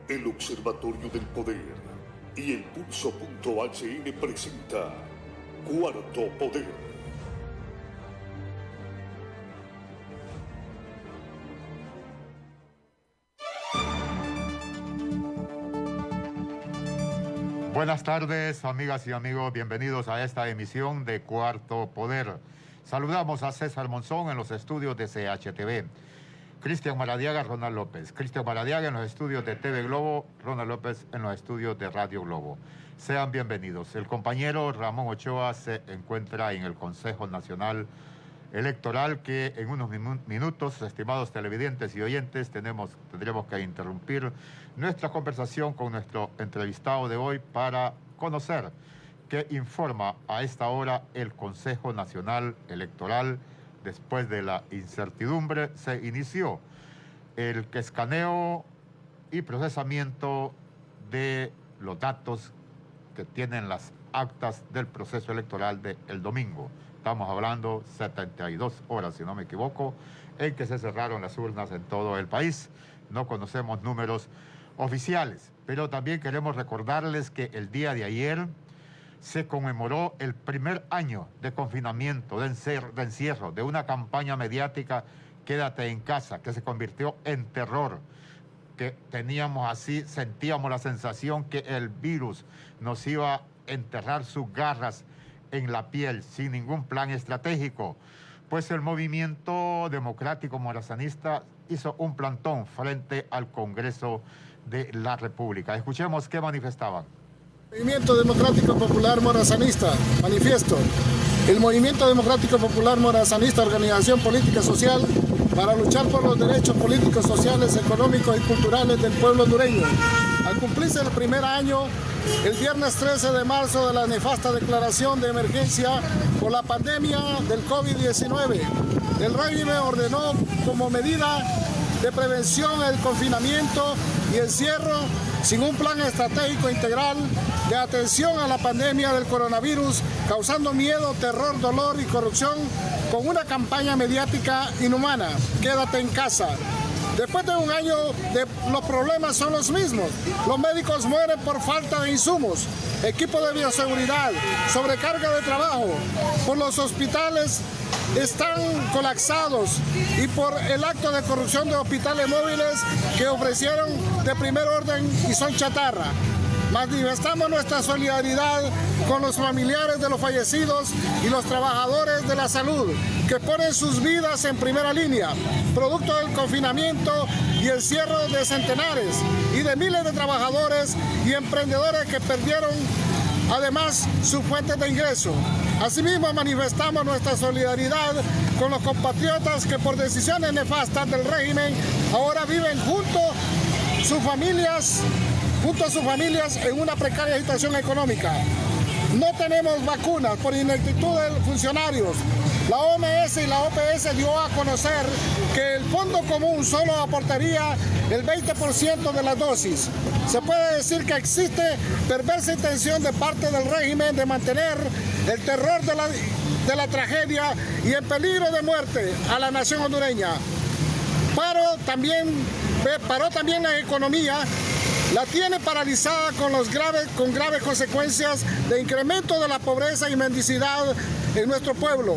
El Observatorio del Poder y el Pulso.hn presenta Cuarto Poder. Buenas tardes, amigas y amigos. Bienvenidos a esta emisión de Cuarto Poder. Saludamos a César Monzón en los estudios de CHTV. Cristian Maradiaga, Ronald López. Cristian Maradiaga en los estudios de TV Globo, Ronald López en los estudios de Radio Globo. Sean bienvenidos. El compañero Ramón Ochoa se encuentra en el Consejo Nacional Electoral, que en unos minutos, estimados televidentes y oyentes, tendremos que interrumpir nuestra conversación con nuestro entrevistado de hoy para conocer qué informa a esta hora el Consejo Nacional Electoral. Después de la incertidumbre, se inició el escaneo y procesamiento de los datos que tienen las actas del proceso electoral del domingo. Estamos hablando 72 horas, si no me equivoco, en que se cerraron las urnas en todo el país. No conocemos números oficiales, pero también queremos recordarles que el día de ayer se conmemoró el primer año de confinamiento, de encierro, de una campaña mediática Quédate en casa, que se convirtió en terror, que sentíamos la sensación que el virus nos iba a enterrar sus garras en la piel sin ningún plan estratégico. Pues el movimiento democrático morazanista hizo un plantón frente al Congreso de la República. Escuchemos qué manifestaban. Movimiento Democrático Popular Morazanista, manifiesto. El Movimiento Democrático Popular Morazanista, organización política social para luchar por los derechos políticos, sociales, económicos y culturales del pueblo hondureño. Al cumplirse el primer año, el viernes 13 de marzo de la nefasta declaración de emergencia por la pandemia del COVID-19, el régimen ordenó como medida de prevención el confinamiento y encierro sin un plan estratégico integral de atención a la pandemia del coronavirus, causando miedo, terror, dolor y corrupción con una campaña mediática inhumana. Quédate en casa. Después de un año, los problemas son los mismos. Los médicos mueren por falta de insumos, equipo de bioseguridad, sobrecarga de trabajo. Por los hospitales están colapsados y por el acto de corrupción de hospitales móviles que ofrecieron de primer orden y son chatarra. Manifestamos nuestra solidaridad con los familiares de los fallecidos y los trabajadores de la salud que ponen sus vidas en primera línea, producto del confinamiento y encierro de centenares y de miles de trabajadores y emprendedores que perdieron además sus fuentes de ingreso. Asimismo, manifestamos nuestra solidaridad con los compatriotas que por decisiones nefastas del régimen ahora viven junto a sus familias en una precaria situación económica. No tenemos vacunas por ineptitud de funcionarios. La OMS y la OPS dio a conocer que el Fondo Común solo aportaría el 20% de las dosis. Se puede decir que existe perversa intención de parte del régimen de mantener el terror de la tragedia y el peligro de muerte a la nación hondureña. Paró también la economía. La tiene paralizada con graves consecuencias de incremento de la pobreza y mendicidad en nuestro pueblo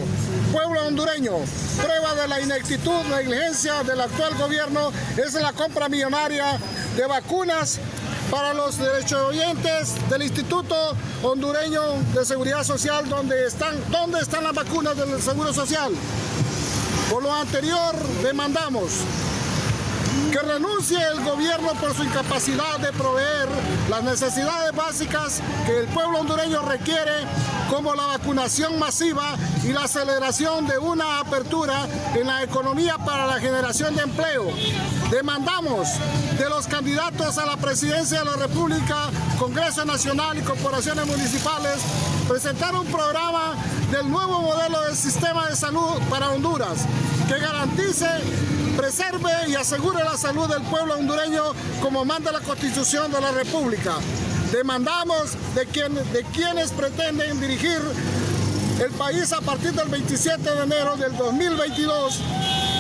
hondureño. Prueba de la ineptitud, negligencia del actual gobierno es la compra millonaria de vacunas para los derechohabientes del Instituto Hondureño de Seguridad Social. ¿Dónde están las vacunas del Seguro Social? Por lo anterior, demandamos que renuncie el gobierno por su incapacidad de proveer las necesidades básicas que el pueblo hondureño requiere, como la vacunación masiva y la aceleración de una apertura en la economía para la generación de empleo. Demandamos de los candidatos a la presidencia de la República, Congreso Nacional y corporaciones municipales presentar un programa del nuevo modelo del sistema de salud para Honduras que garantice, preserve y asegure la salud del pueblo hondureño como manda la Constitución de la República. Demandamos de quienes pretenden dirigir el país a partir del 27 de enero del 2022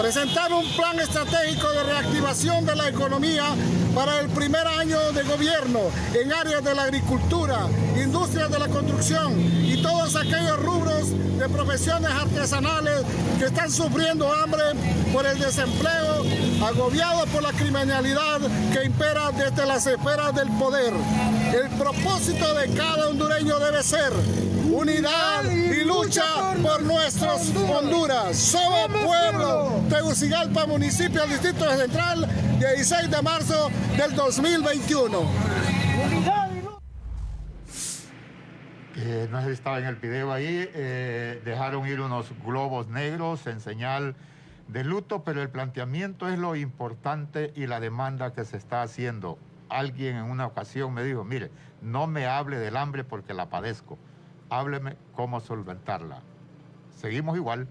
Presentar un plan estratégico de reactivación de la economía para el primer año de gobierno en áreas de la agricultura, industrias de la construcción y todos aquellos rubros de profesiones artesanales que están sufriendo hambre por el desempleo, agobiados por la criminalidad que impera desde las esferas del poder. El propósito de cada hondureño debe ser unidad y lucha por nuestros Honduras. Somos pueblo. Tegucigalpa, municipio del Distrito Central, 16 de marzo del 2021. No sé si estaba en el video ahí, dejaron ir unos globos negros en señal de luto, pero el planteamiento es lo importante y la demanda que se está haciendo. Alguien en una ocasión me dijo, mire, no me hable del hambre porque la padezco, hábleme cómo solventarla. Seguimos igual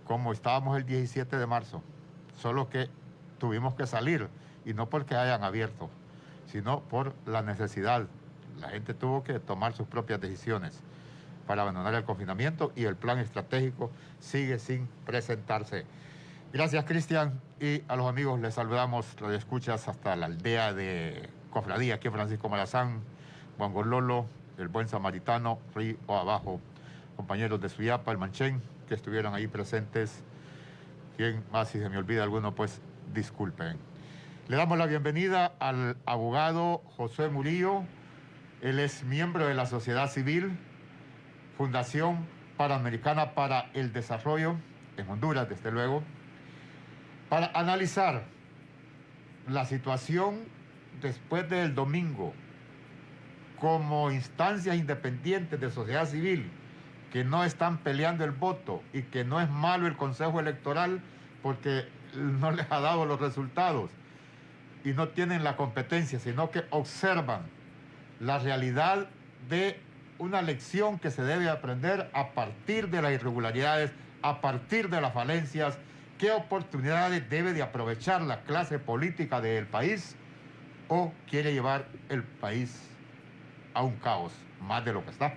como estábamos el 17 de marzo, solo que tuvimos que salir, y no porque hayan abierto, sino por la necesidad. La gente tuvo que tomar sus propias decisiones para abandonar el confinamiento y el plan estratégico sigue sin presentarse. Gracias, Cristian, y a los amigos les saludamos, los escuchas hasta la aldea de Cofradía, aquí en Francisco Morazán, Guangololo, el Buen Samaritano, Río Abajo, compañeros de Suyapa, el Manchén, que estuvieron ahí presentes. Quien más, si se me olvida alguno, pues disculpen. Le damos la bienvenida al abogado José Murillo. Él es miembro de la sociedad civil, Fundación Panamericana para el Desarrollo, en Honduras, desde luego, para analizar la situación después del domingo como instancias independientes de sociedad civil que no están peleando el voto y que no es malo el Consejo Electoral porque no les ha dado los resultados y no tienen la competencia, sino que observan la realidad de una lección que se debe aprender a partir de las irregularidades, a partir de las falencias, qué oportunidades debe de aprovechar la clase política del país o quiere llevar el país a un caos, más de lo que está.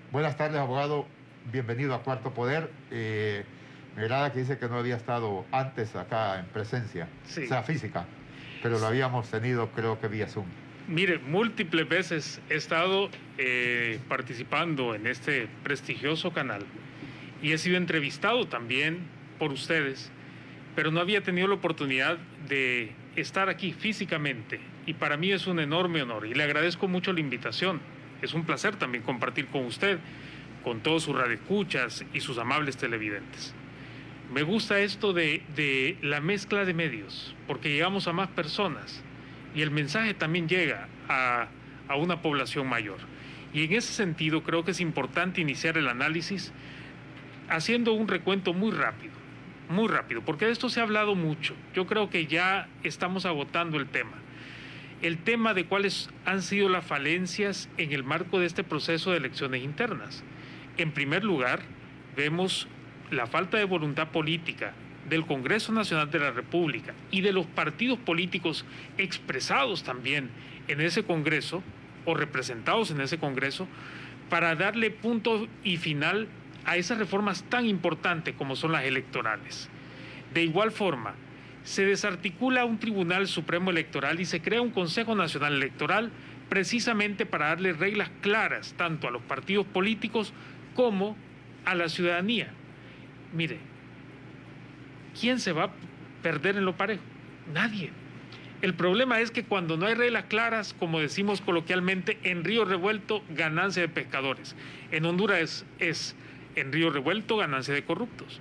Buenas tardes, abogado, bienvenido a Cuarto Poder. Me agrada que dice que no había estado antes acá en presencia, sí, o sea, física, pero lo habíamos tenido, creo que vía Zoom. Mire, múltiples veces he estado participando en este prestigioso canal y he sido entrevistado también por ustedes, pero no había tenido la oportunidad de estar aquí físicamente y para mí es un enorme honor y le agradezco mucho la invitación. Es un placer también compartir con usted, con todos sus radioescuchas y sus amables televidentes. Me gusta esto de la mezcla de medios, porque llegamos a más personas y el mensaje también llega a una población mayor. Y en ese sentido creo que es importante iniciar el análisis haciendo un recuento muy rápido, porque de esto se ha hablado mucho. Yo creo que ya estamos agotando el tema de cuáles han sido las falencias en el marco de este proceso de elecciones internas. En primer lugar, vemos la falta de voluntad política del Congreso Nacional de la República y de los partidos políticos expresados también en ese Congreso o representados en ese Congreso para darle punto y final a esas reformas tan importantes como son las electorales. De igual forma, se desarticula un Tribunal Supremo Electoral y se crea un Consejo Nacional Electoral precisamente para darle reglas claras tanto a los partidos políticos como a la ciudadanía. Mire, ¿quién se va a perder en lo parejo? Nadie. El problema es que cuando no hay reglas claras, como decimos coloquialmente, en río revuelto, ganancia de pescadores. En Honduras es en río revuelto, ganancia de corruptos.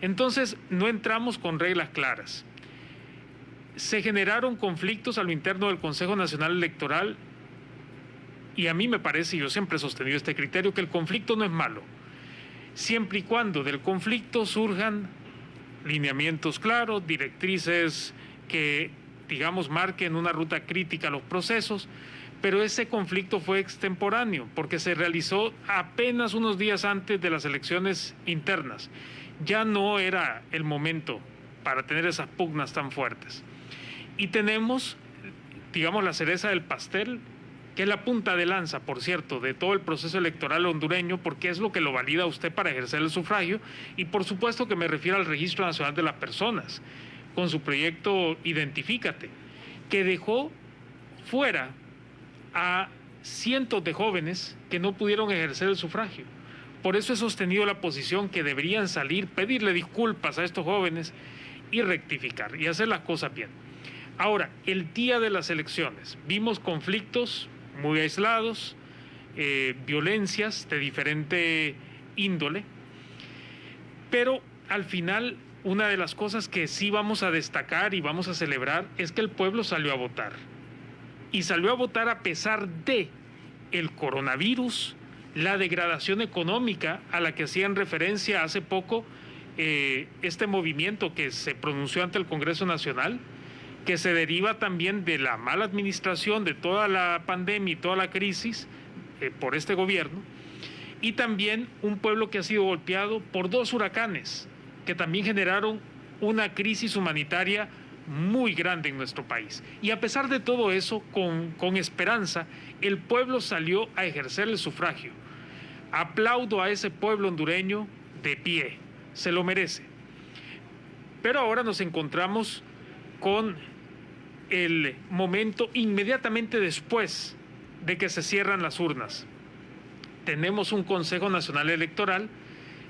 Entonces, no entramos con reglas claras. Se generaron conflictos a lo interno del Consejo Nacional Electoral y a mí me parece, y yo siempre he sostenido este criterio, que el conflicto no es malo, siempre y cuando del conflicto surjan lineamientos claros, directrices que, digamos, marquen una ruta crítica a los procesos, pero ese conflicto fue extemporáneo porque se realizó apenas unos días antes de las elecciones internas. Ya no era el momento para tener esas pugnas tan fuertes. Y tenemos, digamos, la cereza del pastel que es la punta de lanza, por cierto, de todo el proceso electoral hondureño, porque es lo que lo valida a usted para ejercer el sufragio, y por supuesto que me refiero al Registro Nacional de las Personas, con su proyecto Identifícate, que dejó fuera a cientos de jóvenes que no pudieron ejercer el sufragio. Por eso he sostenido la posición que deberían salir, pedirle disculpas a estos jóvenes y rectificar y hacer las cosas bien. Ahora, el día de las elecciones vimos conflictos muy aislados, violencias de diferente índole, pero al final una de las cosas que sí vamos a destacar y vamos a celebrar es que el pueblo salió a votar. Y salió a votar a pesar de el coronavirus, la degradación económica a la que hacían referencia hace poco este movimiento que se pronunció ante el Congreso Nacional, que se deriva también de la mala administración de toda la pandemia y toda la crisis por este gobierno, y también un pueblo que ha sido golpeado por 2 huracanes que también generaron una crisis humanitaria muy grande en nuestro país. Y a pesar de todo eso, con esperanza, el pueblo salió a ejercer el sufragio. Aplaudo a ese pueblo hondureño de pie, se lo merece. Pero ahora nos encontramos con el momento inmediatamente después de que se cierran las urnas. Tenemos un Consejo Nacional Electoral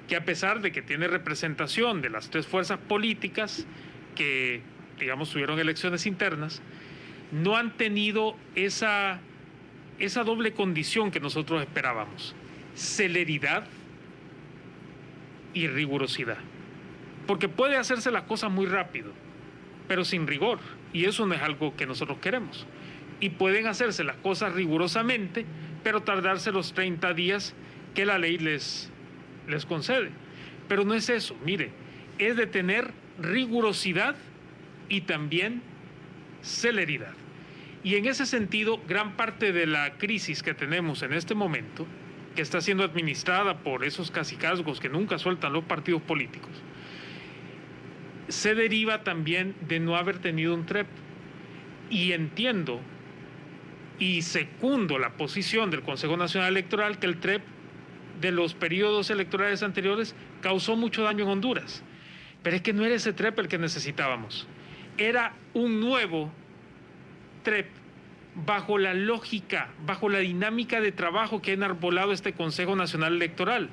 que, a pesar de que tiene representación de las 3 fuerzas políticas que, digamos, tuvieron elecciones internas, no han tenido esa doble condición que nosotros esperábamos: celeridad y rigurosidad. Porque puede hacerse las cosas muy rápido, pero sin rigor, y eso no es algo que nosotros queremos. Y pueden hacerse las cosas rigurosamente, pero tardarse los 30 días que la ley les concede. Pero no es eso, mire, es de tener rigurosidad y también celeridad. Y en ese sentido, gran parte de la crisis que tenemos en este momento, que está siendo administrada por esos cacicazgos que nunca sueltan los partidos políticos, se deriva también de no haber tenido un TREP. Y entiendo y secundo la posición del Consejo Nacional Electoral que el TREP de los periodos electorales anteriores causó mucho daño en Honduras. Pero es que no era ese TREP el que necesitábamos. Era un nuevo TREP bajo la lógica, bajo la dinámica de trabajo que ha enarbolado este Consejo Nacional Electoral,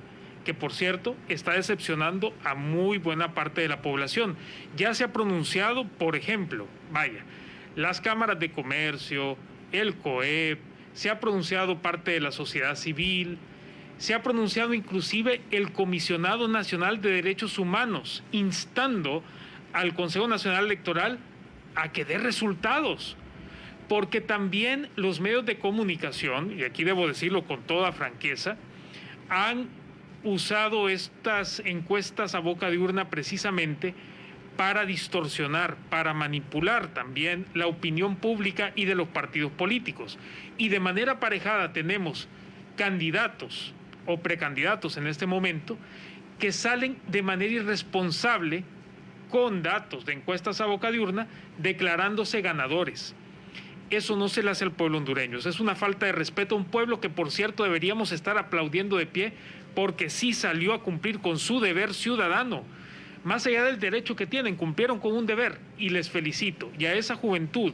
que por cierto está decepcionando a muy buena parte de la población. Ya se ha pronunciado, por ejemplo, las cámaras de comercio, el COEP, se ha pronunciado parte de la sociedad civil, se ha pronunciado inclusive el Comisionado Nacional de Derechos Humanos, instando al Consejo Nacional Electoral a que dé resultados, porque también los medios de comunicación, y aquí debo decirlo con toda franqueza, han usado estas encuestas a boca de urna precisamente para distorsionar, para manipular también la opinión pública y de los partidos políticos. Y de manera aparejada tenemos candidatos o precandidatos en este momento que salen de manera irresponsable con datos de encuestas a boca de urna declarándose ganadores. Eso no se le hace al pueblo hondureño, es una falta de respeto a un pueblo que, por cierto, deberíamos estar aplaudiendo de pie porque sí salió a cumplir con su deber ciudadano. Más allá del derecho que tienen, cumplieron con un deber y les felicito. Y a esa juventud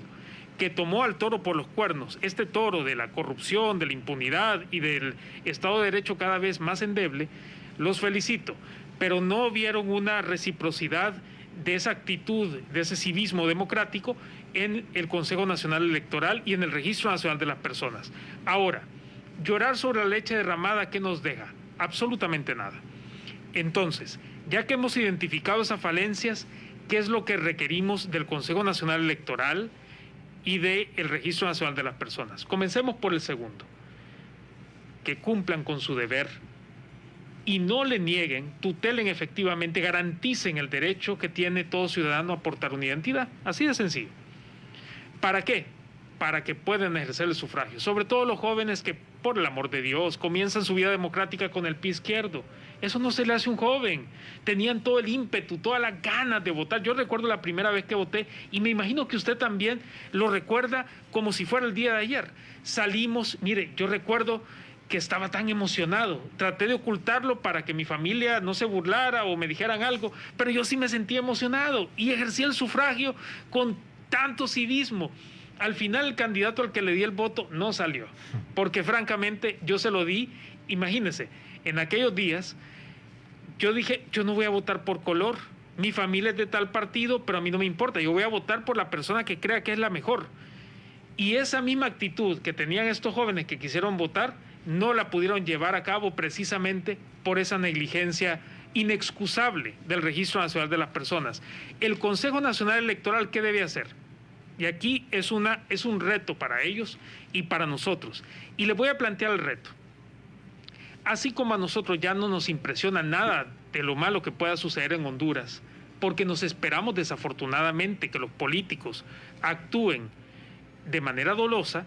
que tomó al toro por los cuernos, este toro de la corrupción, de la impunidad y del Estado de Derecho cada vez más endeble, los felicito. Pero no vieron una reciprocidad de esa actitud, de ese civismo democrático en el Consejo Nacional Electoral y en el Registro Nacional de las Personas. Ahora, llorar sobre la leche derramada, ¿qué nos deja? Absolutamente nada. Entonces, ya que hemos identificado esas falencias, ¿qué es lo que requerimos del Consejo Nacional Electoral y del Registro Nacional de las Personas? Comencemos por el segundo. Que cumplan con su deber y no le nieguen, tutelen efectivamente, garanticen el derecho que tiene todo ciudadano a portar una identidad. Así de sencillo. ¿Para qué? Para que puedan ejercer el sufragio. Sobre todo los jóvenes que por el amor de Dios, comienzan su vida democrática con el pie izquierdo. Eso no se le hace a un joven. Tenían todo el ímpetu, todas las ganas de votar. Yo recuerdo la primera vez que voté y me imagino que usted también lo recuerda como si fuera el día de ayer. Salimos, mire, yo recuerdo que estaba tan emocionado. Traté de ocultarlo para que mi familia no se burlara o me dijeran algo, pero yo sí me sentía emocionado y ejercí el sufragio con tanto civismo. Al final el candidato al que le di el voto no salió, porque francamente yo se lo di. Imagínense, en aquellos días yo dije, yo no voy a votar por color, mi familia es de tal partido, pero a mí no me importa, yo voy a votar por la persona que crea que es la mejor. Y esa misma actitud que tenían estos jóvenes que quisieron votar, no la pudieron llevar a cabo precisamente por esa negligencia inexcusable del Registro Nacional de las Personas. El Consejo Nacional Electoral, ¿qué debe hacer? Y aquí es un reto para ellos y para nosotros. Y les voy a plantear el reto. Así como a nosotros ya no nos impresiona nada de lo malo que pueda suceder en Honduras, porque nos esperamos desafortunadamente que los políticos actúen de manera dolosa,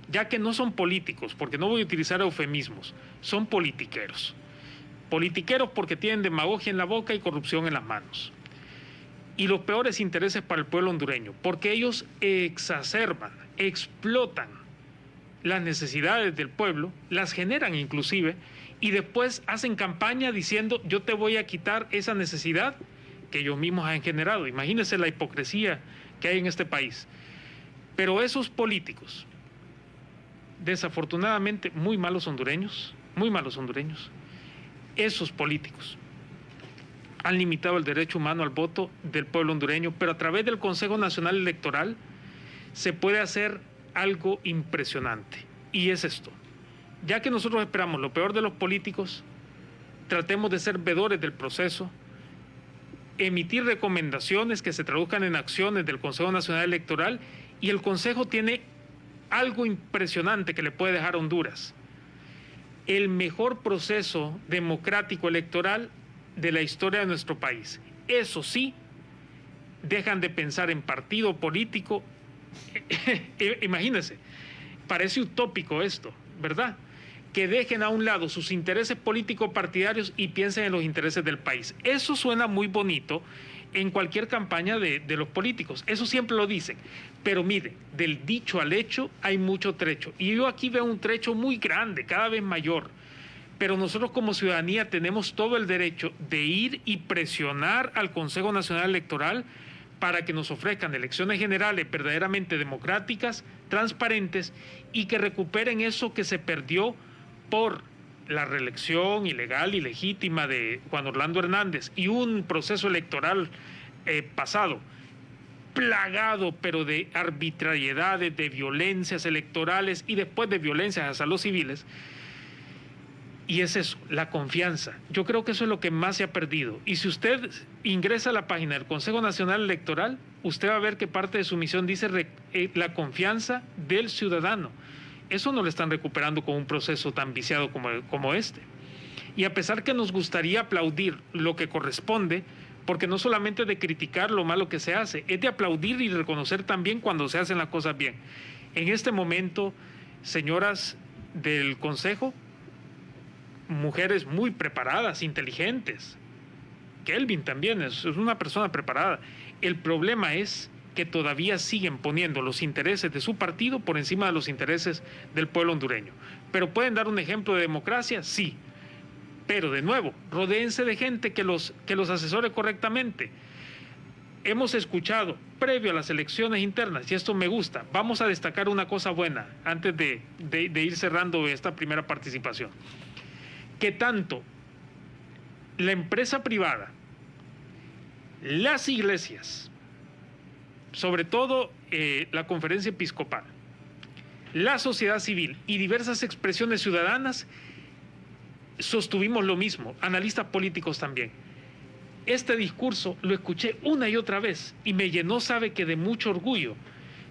ya que no son políticos, porque no voy a utilizar eufemismos, son politiqueros. Politiqueros porque tienen demagogia en la boca y corrupción en las manos. Y los peores intereses para el pueblo hondureño, porque ellos exacerban, explotan las necesidades del pueblo, las generan inclusive, y después hacen campaña diciendo yo te voy a quitar esa necesidad que ellos mismos han generado. Imagínense la hipocresía que hay en este país. Pero esos políticos, desafortunadamente muy malos hondureños, esos políticos han limitado el derecho humano al voto del pueblo hondureño, pero a través del Consejo Nacional Electoral se puede hacer algo impresionante, y es esto. Ya que nosotros esperamos lo peor de los políticos, tratemos de ser veedores del proceso, emitir recomendaciones que se traduzcan en acciones del Consejo Nacional Electoral, y el Consejo tiene algo impresionante que le puede dejar a Honduras: el mejor proceso democrático electoral de la historia de nuestro país. Eso sí, dejan de pensar en partido político. Imagínense, parece utópico esto, ¿verdad? Que dejen a un lado sus intereses políticos partidarios y piensen en los intereses del país. Eso suena muy bonito en cualquier campaña de los políticos, eso siempre lo dicen, pero mire, del dicho al hecho hay mucho trecho, y yo aquí veo un trecho muy grande, cada vez mayor, pero nosotros como ciudadanía tenemos todo el derecho de ir y presionar al Consejo Nacional Electoral para que nos ofrezcan elecciones generales verdaderamente democráticas, transparentes, y que recuperen eso que se perdió por la reelección ilegal y legítima de Juan Orlando Hernández y un proceso electoral pasado, plagado pero de arbitrariedades, de violencias electorales y después de violencias hacia los civiles. Y es eso, la confianza. Yo creo que eso es lo que más se ha perdido. Y si usted ingresa a la página del Consejo Nacional Electoral, usted va a ver que parte de su misión dice la confianza del ciudadano. Eso no lo están recuperando con un proceso tan viciado como este. Y a pesar que nos gustaría aplaudir lo que corresponde, porque no solamente de criticar lo malo que se hace, es de aplaudir y reconocer también cuando se hacen las cosas bien. En este momento, señoras del Consejo, mujeres muy preparadas, inteligentes. Kelvin también es una persona preparada. El problema es que todavía siguen poniendo los intereses de su partido por encima de los intereses del pueblo hondureño. ¿Pero pueden dar un ejemplo de democracia? Sí. Pero de nuevo, rodéense de gente que los asesore correctamente. Hemos escuchado, previo a las elecciones internas, y esto me gusta, vamos a destacar una cosa buena antes de ir cerrando esta primera participación. Que tanto la empresa privada, las iglesias, sobre todo la Conferencia Episcopal, la sociedad civil y diversas expresiones ciudadanas sostuvimos lo mismo, analistas políticos también. Este discurso lo escuché una y otra vez y me llenó, sabe que de mucho orgullo.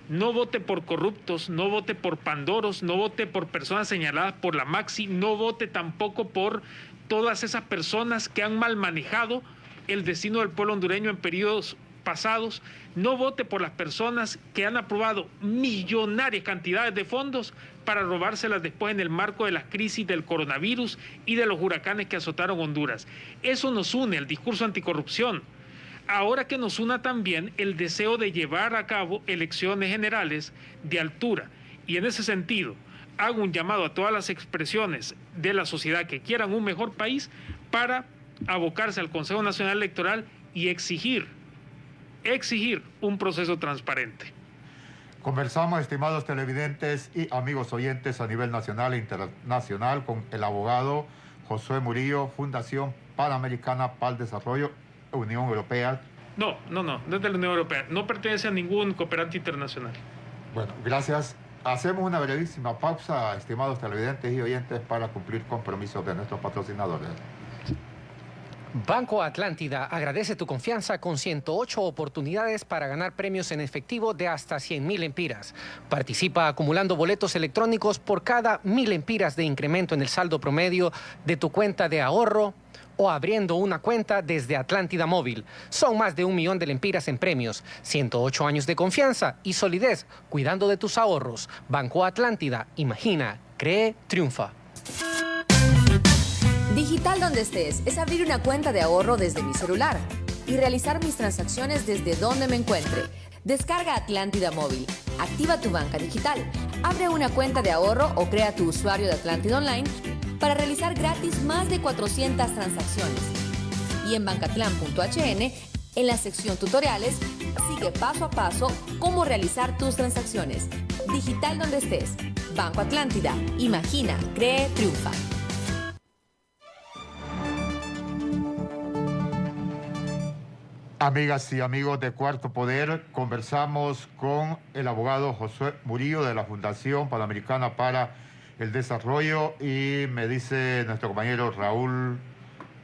No vote por corruptos, no vote por pandoros, no vote por personas señaladas por la Maxi, no vote tampoco por todas esas personas que han mal manejado el destino del pueblo hondureño en periodos pasados, no vote por las personas que han aprobado millonarias cantidades de fondos para robárselas después en el marco de la crisis del coronavirus y de los huracanes que azotaron Honduras. Eso nos une, el discurso anticorrupción. Ahora que nos una también el deseo de llevar a cabo elecciones generales de altura. Y en ese sentido, hago un llamado a todas las expresiones de la sociedad que quieran un mejor país para abocarse al Consejo Nacional Electoral y exigir un proceso transparente. Conversamos, estimados televidentes y amigos oyentes a nivel nacional e internacional, con el abogado Josué Murillo, Fundación Panamericana para el Desarrollo, Unión Europea. No es de la Unión Europea, no pertenece a ningún cooperante internacional. Bueno, gracias. Hacemos una brevísima pausa, estimados televidentes y oyentes, para cumplir compromisos de nuestros patrocinadores. Banco Atlántida agradece tu confianza con 108 oportunidades para ganar premios en efectivo de hasta 100.000 lempiras. Participa acumulando boletos electrónicos por cada 1.000 lempiras de incremento en el saldo promedio de tu cuenta de ahorro o abriendo una cuenta desde Atlántida Móvil. Son más de 1 millón de lempiras en premios, 108 años de confianza y solidez, cuidando de tus ahorros. Banco Atlántida, imagina, cree, triunfa. Digital donde estés es abrir una cuenta de ahorro desde mi celular y realizar mis transacciones desde donde me encuentre. Descarga Atlántida Móvil, activa tu banca digital, abre una cuenta de ahorro o crea tu usuario de Atlántida Online para realizar gratis más de 400 transacciones. Y en bancatlan.hn, en la sección tutoriales, sigue paso a paso cómo realizar tus transacciones. Digital donde estés. Banco Atlántida. Imagina, cree, triunfa. Amigas y amigos de Cuarto Poder, conversamos con el abogado Josué Murillo de la Fundación Panamericana para el Desarrollo y me dice nuestro compañero Raúl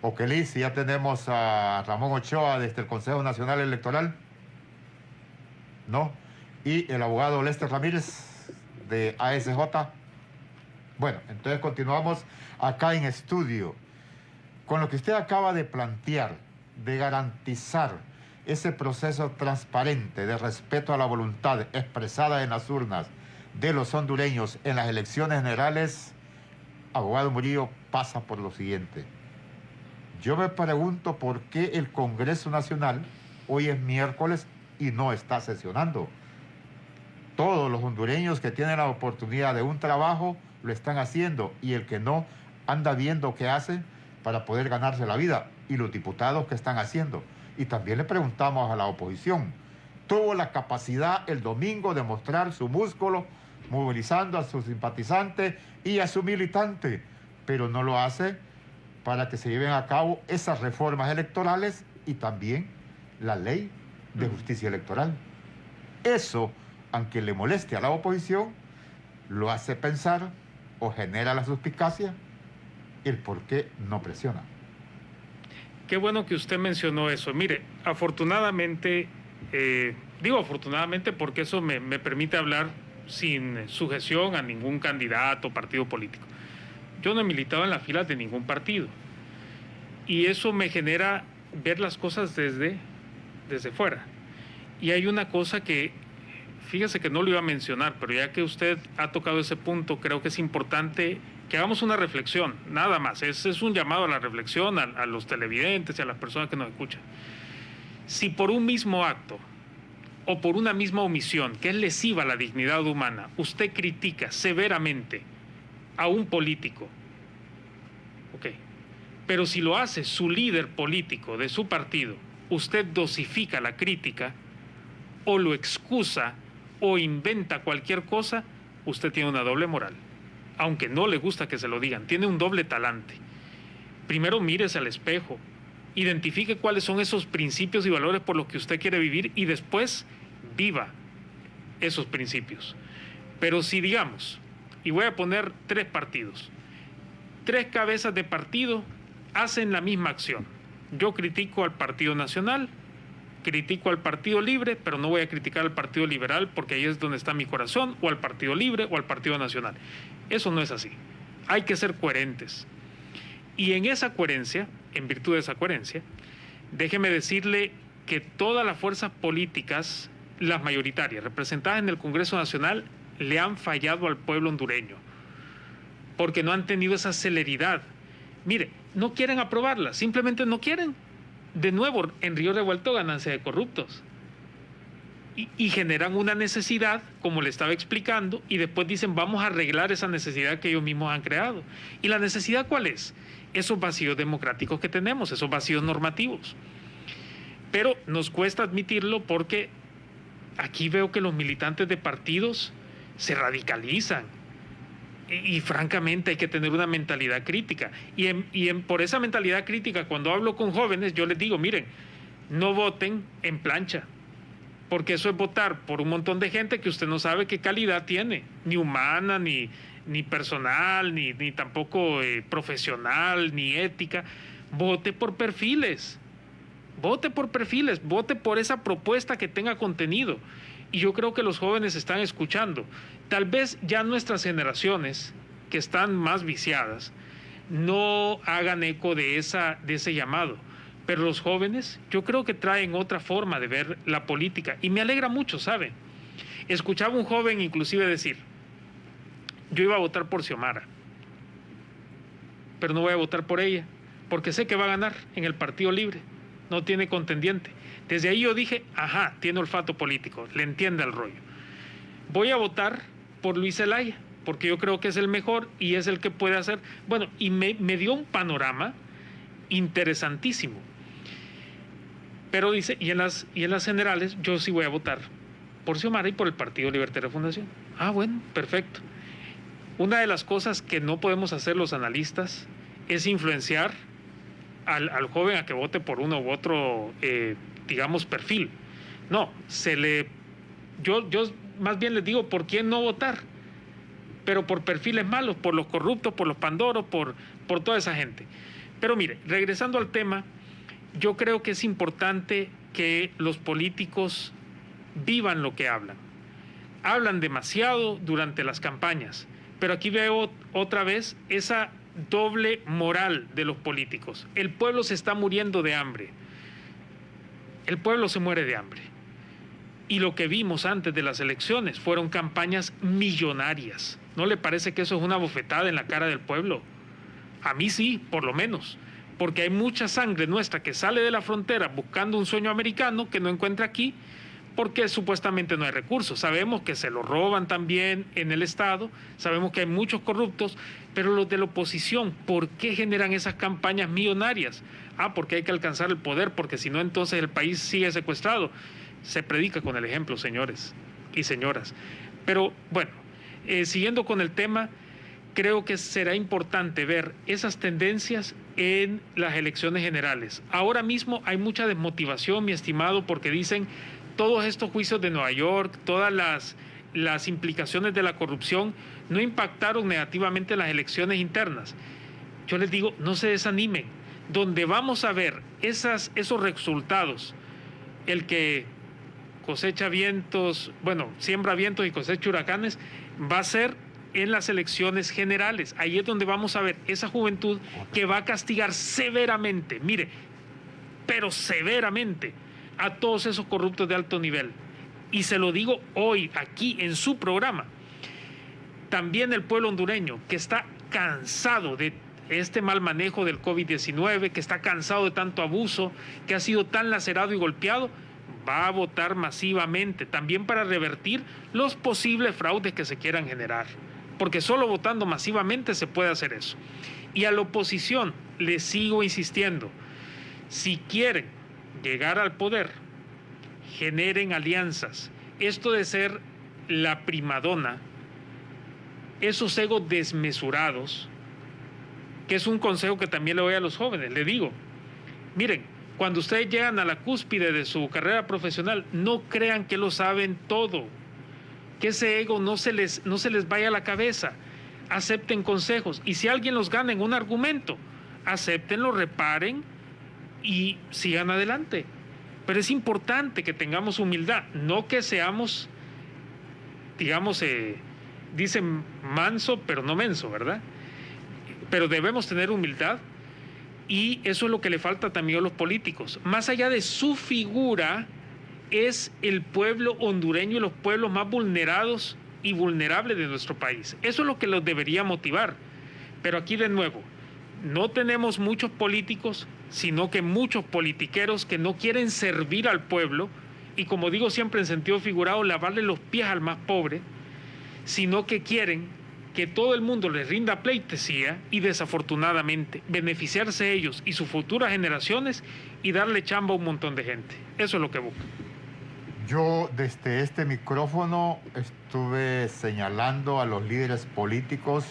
Oqueliz, si ya tenemos a Ramón Ochoa desde el Consejo Nacional Electoral, ¿no? Y el abogado Lester Ramírez de ASJ. Bueno, entonces continuamos acá en estudio con lo que usted acaba de plantear, de garantizar ese proceso transparente de respeto a la voluntad expresada en las urnas de los hondureños en las elecciones generales. Abogado Murillo, pasa por lo siguiente. Yo me pregunto por qué el Congreso Nacional hoy es miércoles y no está sesionando. Todos los hondureños que tienen la oportunidad de un trabajo lo están haciendo y el que no anda viendo qué hace para poder ganarse la vida, y los diputados que están haciendo. Y también le preguntamos a la oposición, tuvo la capacidad el domingo de mostrar su músculo, movilizando a sus simpatizantes y a su militante, pero no lo hace para que se lleven a cabo esas reformas electorales y también la ley de justicia electoral. Eso, aunque le moleste a la oposición, lo hace pensar o genera la suspicacia el por qué no presiona. Qué bueno que usted mencionó eso. Mire, afortunadamente, digo afortunadamente porque eso me permite hablar sin sujeción a ningún candidato o partido político. Yo no he militado en las filas de ningún partido y eso me genera ver las cosas desde fuera. Y hay una cosa que, fíjese que no lo iba a mencionar, pero ya que usted ha tocado ese punto, creo que es importante que hagamos una reflexión, nada más. Es un llamado a la reflexión a los televidentes y a las personas que nos escuchan. Si por un mismo acto o por una misma omisión que es lesiva a la dignidad humana, usted critica severamente a un político, ok, pero si lo hace su líder político de su partido, usted dosifica la crítica o lo excusa o inventa cualquier cosa, usted tiene una doble moral. Aunque no le gusta que se lo digan, tiene un doble talante. Primero mírese al espejo, identifique cuáles son esos principios y valores por los que usted quiere vivir y después viva esos principios. Pero si digamos, y voy a poner 3 partidos, 3 cabezas de partido hacen la misma acción. Yo critico al Partido Nacional, critico al Partido Libre, pero no voy a criticar al Partido Liberal porque ahí es donde está mi corazón, o al Partido Libre o al Partido Nacional. Eso no es así. Hay que ser coherentes. Y en esa coherencia, en virtud de esa coherencia, déjeme decirle que todas las fuerzas políticas, las mayoritarias, representadas en el Congreso Nacional, le han fallado al pueblo hondureño, porque no han tenido esa celeridad. Mire, no quieren aprobarla, simplemente no quieren. De nuevo, en río revuelto, ganancia de corruptos. Y generan una necesidad, como le estaba explicando, y después dicen, vamos a arreglar esa necesidad que ellos mismos han creado. ¿Y la necesidad cuál es? Esos vacíos democráticos que tenemos, esos vacíos normativos. Pero nos cuesta admitirlo porque aquí veo que los militantes de partidos se radicalizan. Y francamente hay que tener una mentalidad crítica. Por esa mentalidad crítica, cuando hablo con jóvenes, yo les digo, miren, no voten en plancha, porque eso es votar por un montón de gente que usted no sabe qué calidad tiene, ni humana, ni personal, ni tampoco profesional, ni ética. Vote por perfiles, vote por esa propuesta que tenga contenido. Y yo creo que los jóvenes están escuchando. Tal vez ya nuestras generaciones, que están más viciadas, no hagan eco de ese llamado. Pero los jóvenes, yo creo que traen otra forma de ver la política. Y me alegra mucho, ¿sabe? Escuchaba un joven inclusive decir, yo iba a votar por Xiomara, pero no voy a votar por ella, porque sé que va a ganar en el Partido Libre, no tiene contendiente. Desde ahí yo dije, ajá, tiene olfato político, le entiende el rollo. Voy a votar por Luis Zelaya, porque yo creo que es el mejor y es el que puede hacer. Bueno, y me dio un panorama interesantísimo. Pero dice, y en las generales, yo sí voy a votar por Xiomara y por el Partido Libertario Fundación. Ah, bueno, perfecto. Una de las cosas que no podemos hacer los analistas es influenciar al joven a que vote por uno u otro, digamos, perfil. No, yo más bien les digo por quién no votar, pero por perfiles malos, por los corruptos, por los pandoros, por toda esa gente. Pero mire, regresando al tema, yo creo que es importante que los políticos vivan lo que hablan. Hablan demasiado durante las campañas, pero aquí veo otra vez esa doble moral de los políticos. El pueblo se está muriendo de hambre. El pueblo se muere de hambre. Y lo que vimos antes de las elecciones fueron campañas millonarias. ¿No le parece que eso es una bofetada en la cara del pueblo? A mí sí, por lo menos. Porque hay mucha sangre nuestra que sale de la frontera buscando un sueño americano que no encuentra aquí porque supuestamente no hay recursos. Sabemos que se lo roban también en el Estado, sabemos que hay muchos corruptos, pero los de la oposición, ¿por qué generan esas campañas millonarias? Ah, porque hay que alcanzar el poder, porque si no entonces el país sigue secuestrado. Se predica con el ejemplo, señores y señoras. Pero bueno, siguiendo con el tema, creo que será importante ver esas tendencias en las elecciones generales. Ahora mismo hay mucha desmotivación, mi estimado, porque dicen todos estos juicios de Nueva York, todas las implicaciones de la corrupción no impactaron negativamente en las elecciones internas. Yo les digo, no se desanimen. Donde vamos a ver esos resultados, el que cosecha vientos, bueno, siembra vientos y cosecha huracanes, va a ser en las elecciones generales. Ahí es donde vamos a ver esa juventud que va a castigar severamente, mire, pero severamente, a todos esos corruptos de alto nivel. Y se lo digo hoy, aquí en su programa. También el pueblo hondureño, que está cansado de este mal manejo del COVID-19, que está cansado de tanto abuso, que ha sido tan lacerado y golpeado, va a votar masivamente, también para revertir los posibles fraudes que se quieran generar. Porque solo votando masivamente se puede hacer eso. Y a la oposición les sigo insistiendo, si quieren llegar al poder, generen alianzas. Esto de ser la primadona, esos egos desmesurados, que es un consejo que también le doy a los jóvenes, le digo, miren, cuando ustedes llegan a la cúspide de su carrera profesional, no crean que lo saben todo, que ese ego no se les vaya a la cabeza, acepten consejos, y si alguien los gana en un argumento, acéptenlo, reparen y sigan adelante. Pero es importante que tengamos humildad, no que seamos, digamos, dicen manso pero no menso, ¿verdad? Pero debemos tener humildad Y eso es lo que le falta también a los políticos. Más allá de su figura, es el pueblo hondureño y los pueblos más vulnerados y vulnerables de nuestro país. Eso es lo que los debería motivar. Pero aquí de nuevo, no tenemos muchos políticos, sino que muchos politiqueros que no quieren servir al pueblo y, como digo siempre en sentido figurado, lavarle los pies al más pobre, sino que quieren que todo el mundo les rinda pleitesía y, desafortunadamente, beneficiarse ellos y sus futuras generaciones y darle chamba a un montón de gente. Eso es lo que buscan. Yo desde este micrófono estuve señalando a los líderes políticos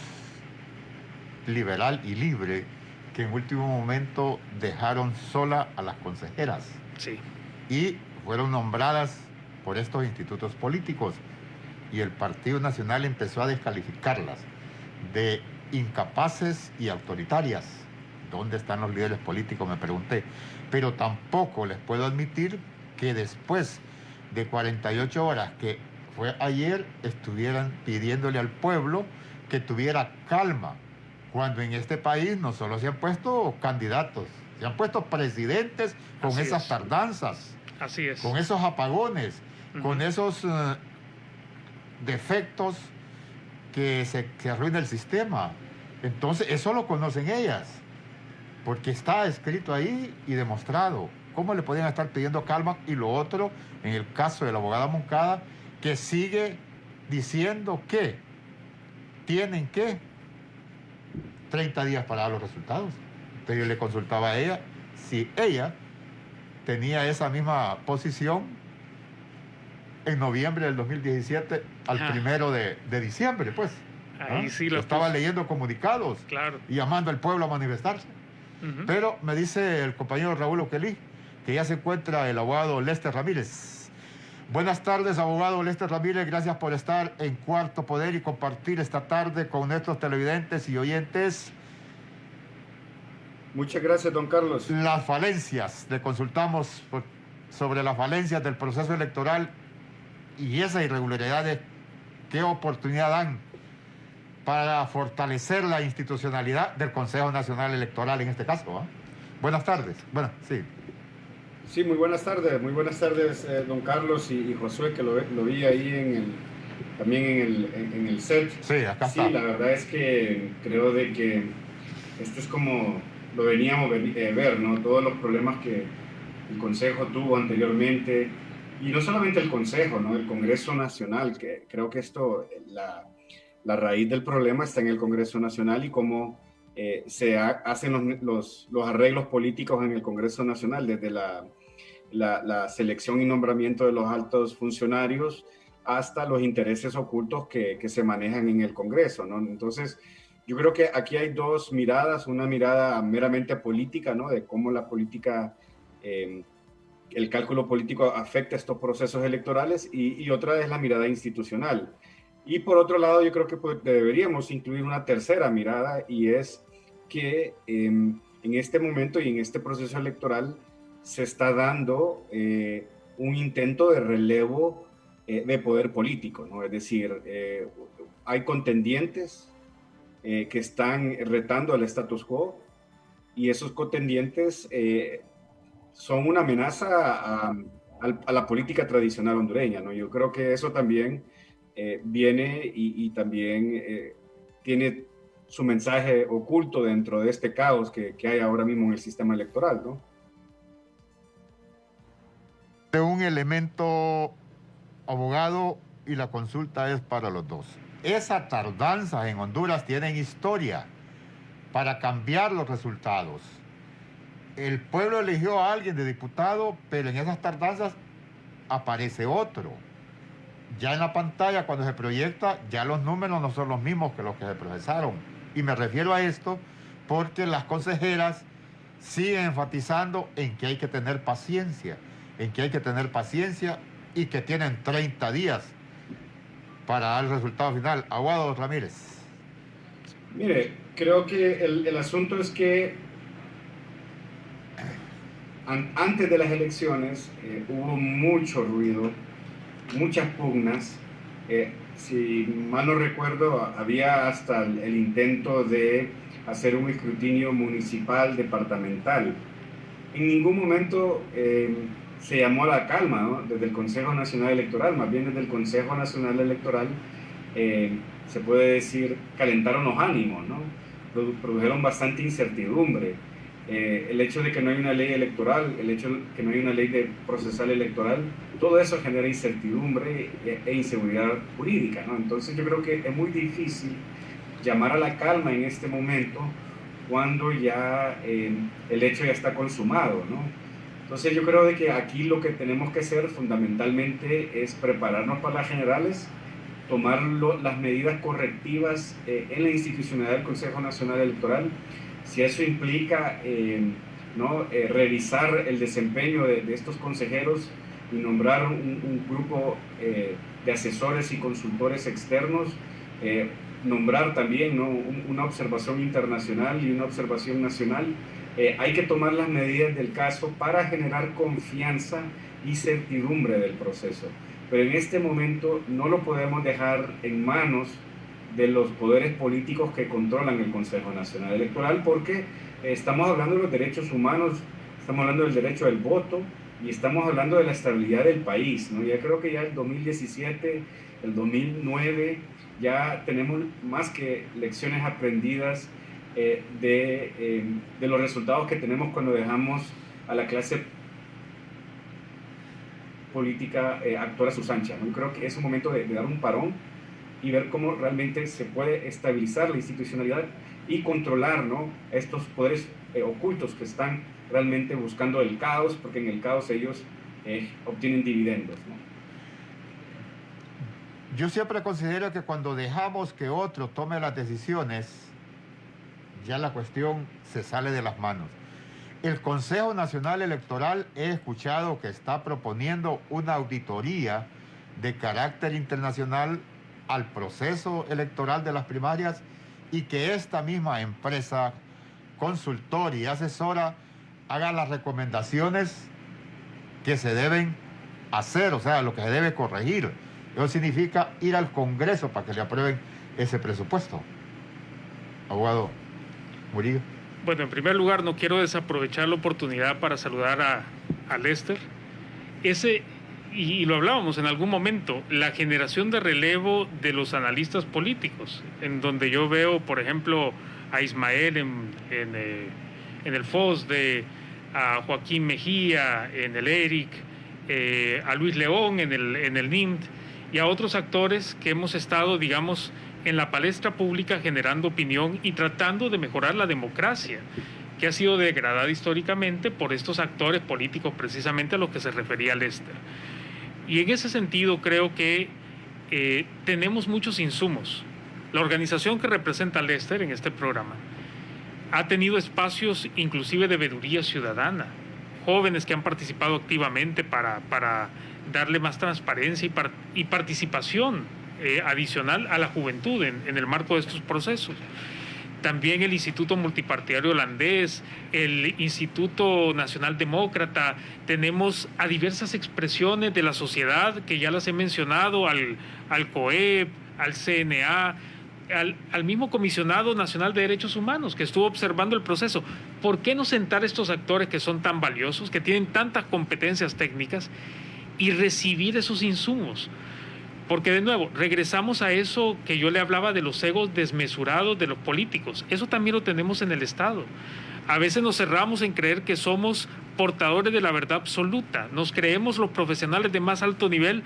liberal y libre que en último momento dejaron sola a las consejeras. Sí. Y fueron nombradas por estos institutos políticos. Y el Partido Nacional empezó a descalificarlas de incapaces y autoritarias. ¿Dónde están los líderes políticos?, me pregunté. Pero tampoco les puedo admitir que después de 48 horas, que fue ayer, estuvieran pidiéndole al pueblo que tuviera calma, cuando en este país no solo se han puesto candidatos, se han puesto presidentes con Así esas es. tardanzas, Así es. con esos apagones, con esos defectos que se arruina el sistema. Entonces, eso lo conocen ellas, porque está escrito ahí y demostrado. ¿Cómo le podían estar pidiendo calma? Y lo otro, en el caso de la abogada Moncada, que sigue diciendo que tienen que 30 días para dar los resultados. Entonces yo le consultaba a ella si ella tenía esa misma posición en noviembre del 2017 al 1 de diciembre, pues. Ahí sí lo estaba puso. leyendo comunicados, Claro. y llamando al pueblo a manifestarse. Pero me dice el compañero Raúl Oquelí que ya se encuentra el abogado Lester Ramírez. Buenas tardes, abogado Lester Ramírez. Gracias por estar en Cuarto Poder y compartir esta tarde con nuestros televidentes y oyentes. Muchas gracias, don Carlos. Las falencias, le consultamos sobre las falencias del proceso electoral y esas irregularidades, ¿qué oportunidad dan para fortalecer la institucionalidad del Consejo Nacional Electoral en este caso? Buenas tardes. Bueno, sí. Sí, muy buenas tardes, don Carlos y Josué, que lo vi ahí también en el set. Sí, acá está. Sí, la verdad es que creo de que esto es como lo veníamos ver, ¿no? Todos los problemas que el Consejo tuvo anteriormente, y no solamente el Consejo, ¿no? El Congreso Nacional, que creo que esto, la raíz del problema está en el Congreso Nacional y cómo se hacen los arreglos políticos en el Congreso Nacional, desde la selección y nombramiento de los altos funcionarios hasta los intereses ocultos que se manejan en el Congreso, ¿no? Entonces, yo creo que aquí hay dos miradas, una mirada meramente política, ¿no? De cómo la política, el cálculo político afecta estos procesos electorales, y otra es la mirada institucional. Y por otro lado, yo creo que deberíamos incluir una tercera mirada, y es que en este momento y en este proceso electoral se está dando un intento de relevo de poder político, ¿no? Es decir, hay contendientes que están retando al status quo, y esos contendientes son una amenaza a la política tradicional hondureña, ¿no? Yo creo que eso también viene y también tiene su mensaje oculto dentro de este caos que hay ahora mismo en el sistema electoral, ¿no? Un elemento, abogado, y la consulta es para los dos. Esas tardanzas en Honduras tienen historia para cambiar los resultados. El pueblo eligió a alguien de diputado, pero en esas tardanzas aparece otro. Ya en la pantalla, cuando se proyecta, ya los números no son los mismos que los que se procesaron. Y me refiero a esto porque las consejeras siguen enfatizando en que hay que tener paciencia, y que tienen 30 días para dar el resultado final. Abogado Ramírez. Mire, creo que el asunto es que antes de las elecciones hubo mucho ruido, muchas pugnas. Si mal no recuerdo, había hasta el intento de hacer un escrutinio municipal, departamental. En ningún momento se llamó a la calma, ¿no? Desde el Consejo Nacional Electoral, más bien desde el Consejo Nacional Electoral, se puede decir, calentaron los ánimos, ¿no? Produjeron bastante incertidumbre. El hecho de que no hay una ley electoral, el hecho de que no hay una ley procesal electoral, todo eso genera incertidumbre e inseguridad jurídica, ¿no? Entonces yo creo que es muy difícil llamar a la calma en este momento cuando ya el hecho ya está consumado, ¿no? Entonces yo creo de que aquí lo que tenemos que hacer fundamentalmente es prepararnos para las generales, tomar las medidas correctivas en la institucionalidad del Consejo Nacional Electoral. Si eso implica revisar el desempeño de estos consejeros y nombrar un grupo de asesores y consultores externos, nombrar también, ¿no?, una observación internacional y una observación nacional, hay que tomar las medidas del caso para generar confianza y certidumbre del proceso. Pero en este momento no lo podemos dejar en manos de los poderes políticos que controlan el Consejo Nacional Electoral, porque estamos hablando de los derechos humanos, estamos hablando del derecho al voto y estamos hablando de la estabilidad del país, ¿no? Ya creo que ya el 2017, el 2009, ya tenemos más que lecciones aprendidas de los resultados que tenemos cuando dejamos a la clase política actuar a sus anchas, ¿no? Creo que es un momento de dar un parón y ver cómo realmente se puede estabilizar la institucionalidad y controlar, ¿no?, estos poderes ocultos que están realmente buscando el caos, porque en el caos ellos obtienen dividendos, ¿no? Yo siempre considero que cuando dejamos que otro tome las decisiones, ya la cuestión se sale de las manos. El Consejo Nacional Electoral, he escuchado que está proponiendo una auditoría de carácter internacional al proceso electoral de las primarias y que esta misma empresa consultora y asesora haga las recomendaciones que se deben hacer, o sea, lo que se debe corregir. Eso significa ir al Congreso para que le aprueben ese presupuesto. Abogado Murillo. Bueno, en primer lugar, no quiero desaprovechar la oportunidad para saludar a Lester. Y lo hablábamos en algún momento, la generación de relevo de los analistas políticos, en donde yo veo, por ejemplo, a Ismael en el FOS, a Joaquín Mejía en el ERIC, a Luis León en el NIMT, y a otros actores que hemos estado, digamos, en la palestra pública generando opinión y tratando de mejorar la democracia, que ha sido degradada históricamente por estos actores políticos, precisamente a los que se refería Lester. Y en ese sentido creo que tenemos muchos insumos. La organización que representa a Lester en este programa ha tenido espacios inclusive de veeduría ciudadana, jóvenes que han participado activamente para darle más transparencia y participación adicional a la juventud en el marco de estos procesos. También el Instituto Multipartidario Holandés, el Instituto Nacional Demócrata, tenemos a diversas expresiones de la sociedad que ya las he mencionado, al COEP, al CNA, al mismo Comisionado Nacional de Derechos Humanos que estuvo observando el proceso. ¿Por qué no sentar a estos actores que son tan valiosos, que tienen tantas competencias técnicas y recibir esos insumos? Porque de nuevo, regresamos a eso que yo le hablaba de los egos desmesurados de los políticos. Eso también lo tenemos en el Estado. A veces nos cerramos en creer que somos portadores de la verdad absoluta. Nos creemos los profesionales de más alto nivel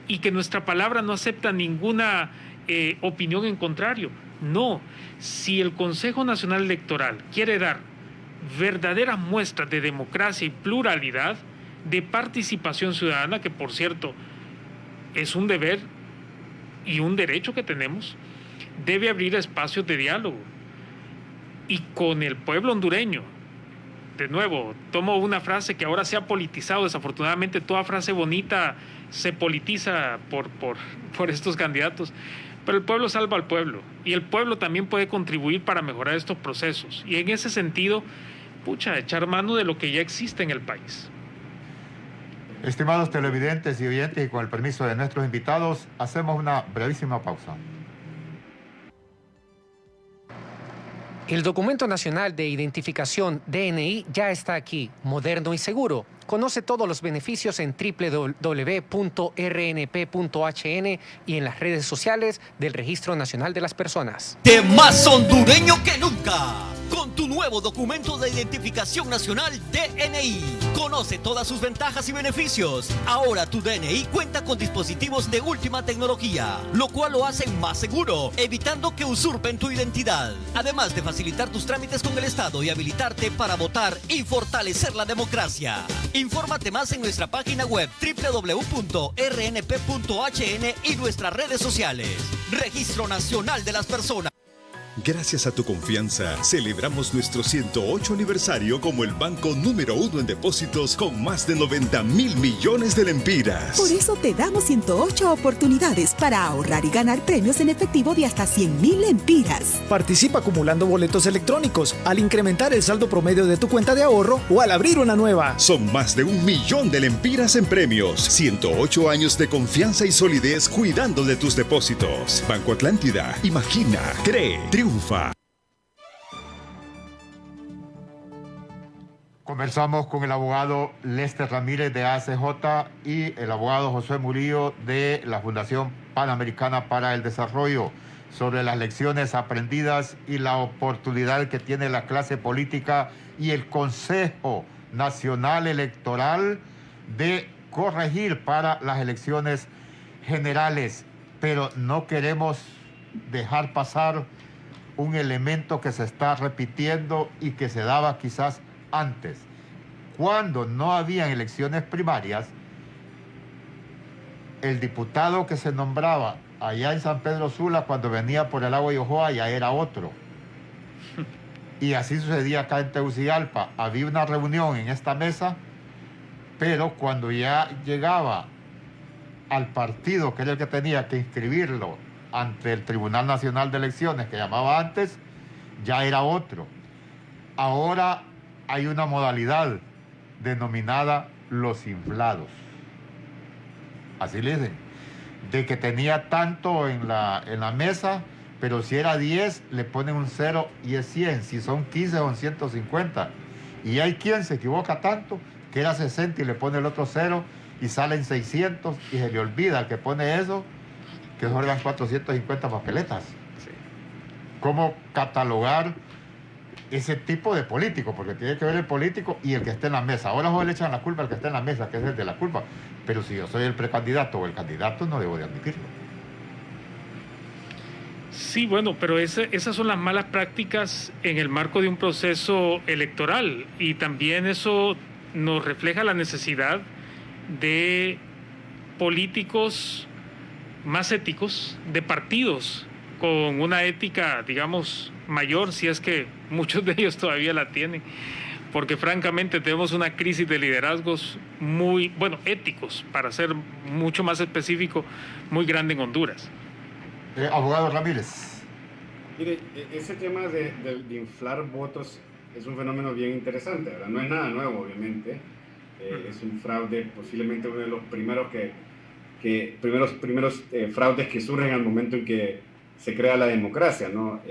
y que nuestra palabra no acepta ninguna opinión en contrario. No, si el Consejo Nacional Electoral quiere dar verdaderas muestras de democracia y pluralidad, de participación ciudadana, que por cierto es un deber y un derecho que tenemos, debe abrir espacios de diálogo y con el pueblo hondureño. De nuevo, tomo una frase que ahora se ha politizado, desafortunadamente toda frase bonita se politiza por estos candidatos, pero el pueblo salva al pueblo y el pueblo también puede contribuir para mejorar estos procesos y en ese sentido, echar mano de lo que ya existe en el país. Estimados televidentes y oyentes, y con el permiso de nuestros invitados, hacemos una brevísima pausa. El Documento Nacional de Identificación DNI ya está aquí, moderno y seguro. Conoce todos los beneficios en www.rnp.hn y en las redes sociales del Registro Nacional de las Personas. ¡De más hondureño que nunca! Con tu nuevo documento de identificación nacional DNI. Conoce todas sus ventajas y beneficios. Ahora tu DNI cuenta con dispositivos de última tecnología, lo cual lo hace más seguro, evitando que usurpen tu identidad. Además de facilitar tus trámites con el Estado y habilitarte para votar y fortalecer la democracia. Infórmate más en nuestra página web www.rnp.hn y nuestras redes sociales. Registro Nacional de las Personas. Gracias a tu confianza, celebramos nuestro 108 aniversario como el banco número 1 en depósitos con más de 90.000 millones de lempiras. Por eso te damos 108 oportunidades para ahorrar y ganar premios en efectivo de hasta 100.000 lempiras. Participa acumulando boletos electrónicos, al incrementar el saldo promedio de tu cuenta de ahorro o al abrir una nueva. Son más de 1 millón de lempiras en premios. 108 años de confianza y solidez cuidando de tus depósitos. Banco Atlántida. Imagina, cree, triunfa. Conversamos con el abogado Lester Ramírez de ACJ y el abogado José Murillo de la Fundación Panamericana para el Desarrollo sobre las lecciones aprendidas y la oportunidad que tiene la clase política y el Consejo Nacional Electoral de corregir para las elecciones generales. Pero no queremos dejar pasar un elemento que se está repitiendo y que se daba quizás antes. Cuando no habían elecciones primarias, el diputado que se nombraba allá en San Pedro Sula, cuando venía por el Agua Yojoa, ya era otro. Y así sucedía acá en Tegucigalpa. Había una reunión en esta mesa, pero cuando ya llegaba al partido, que era el que tenía que inscribirlo ante el Tribunal Nacional de Elecciones, que llamaba antes, ya era otro. Ahora hay una modalidad denominada los inflados. Así le dicen. De que tenía tanto en la mesa, pero si era 10, le ponen un 0 y es 100. Si son 15, son 150. Y hay quien se equivoca tanto que era 60 y le pone el otro 0 y salen 600 y se le olvida al que pone eso que son 450 papeletas. Sí. ¿Cómo catalogar ese tipo de político? Porque tiene que ver el político y el que esté en la mesa. Ahora le echan la culpa al que está en la mesa, que es el de la culpa. Pero si yo soy el precandidato o el candidato, no debo de admitirlo. Sí, bueno, pero esas son las malas prácticas en el marco de un proceso electoral. Y también eso nos refleja la necesidad de políticos más éticos, de partidos con una ética, digamos, mayor, si es que muchos de ellos todavía la tienen, porque francamente tenemos una crisis de liderazgos muy, bueno, éticos, para ser mucho más específico, muy grande en Honduras. Abogado Ramírez. Mire, ese tema de inflar votos es un fenómeno bien interesante, ¿verdad? No es nada nuevo, obviamente. Es un fraude, posiblemente uno de los primeros primeros fraudes que surgen al momento en que se crea la democracia, ¿no?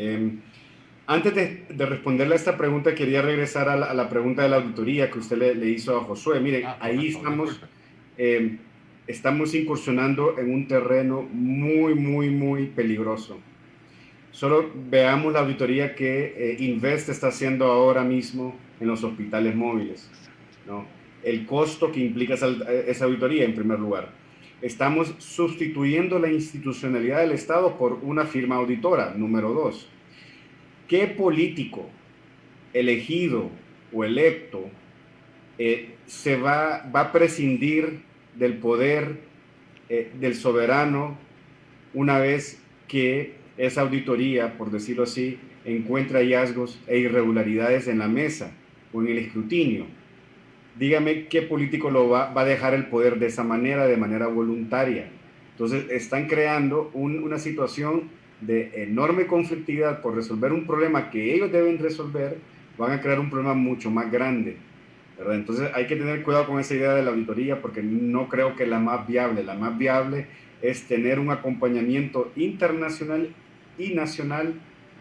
Antes de responderle a esta pregunta, quería regresar a la pregunta de la auditoría que usted le hizo a Josué. Mire, ahí estamos incursionando en un terreno muy, muy, muy peligroso. Solo veamos la auditoría que Invest está haciendo ahora mismo en los hospitales móviles, ¿no? El costo que implica esa auditoría, en primer lugar. Estamos sustituyendo la institucionalidad del Estado por una firma auditora, número 2. ¿Qué político elegido o electo se va a prescindir del poder del soberano una vez que esa auditoría, por decirlo así, encuentra hallazgos e irregularidades en la mesa o en el escrutinio? Dígame qué político lo va a dejar el poder de esa manera, de manera voluntaria. Entonces están creando una situación de enorme conflictividad por resolver un problema que ellos deben resolver, van a crear un problema mucho más grande, ¿verdad? Entonces hay que tener cuidado con esa idea de la auditoría, porque no creo que la más viable es tener un acompañamiento internacional y nacional